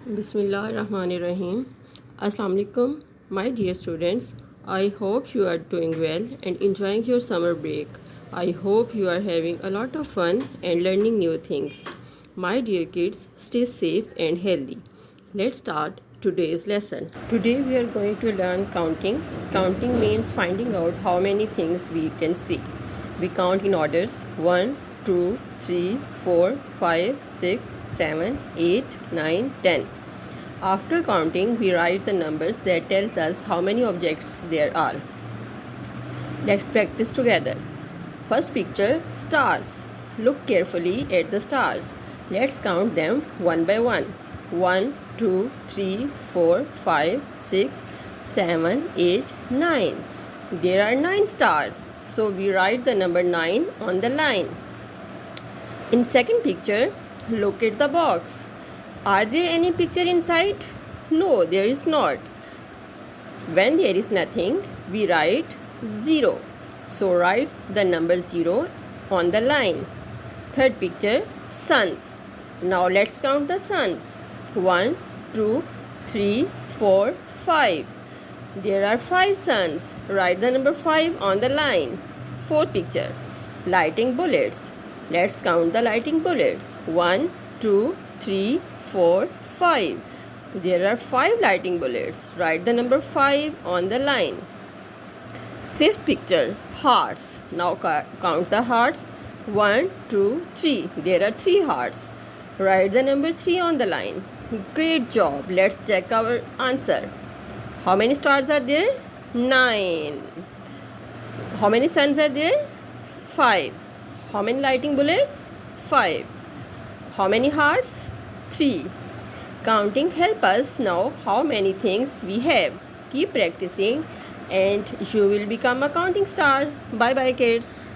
Bismillahirrahmanirrahim. Assalamu alaikum, my dear students. I hope you are doing well and enjoying your summer break. I hope you are having a lot of fun and learning new things. My dear kids, stay safe and healthy. Let's start today's lesson. Today we are going to learn counting. Counting means finding out how many things we can see. We count in orders 1, 2, 3, 4, 5, 6, 7, 8, 9, 10. After counting, we write the numbers that tells us how many objects there are. Let's practice together. First picture, stars. Look carefully at the stars. Let's count them one by one. 1, 2, 3, 4, 5, 6, 7, 8, 9. There are 9 stars. So we write the number 9 on the line. In second picture, look at the box. Are there any picture inside? No, there is not. When there is nothing, we write 0. So write the number 0 on the line. Third picture, suns. Now let's count the suns. 1, 2, 3, 4, 5. There are 5 suns. Write the number 5 on the line. Fourth picture, lighting bullets. Let's count the lighting bullets. 1, 2, 3, 4, 5. There are 5 lighting bullets. Write the number 5 on the line. Fifth picture, hearts. Now count the hearts. 1, 2, 3. There are 3 hearts. Write the number 3 on the line. Great job. Let's check our answer. How many stars are there? 9. How many suns are there? 5. How many lighting bullets? 5. How many hearts? 3. Counting help us know how many things we have. Keep practicing and you will become a counting star. Bye bye kids.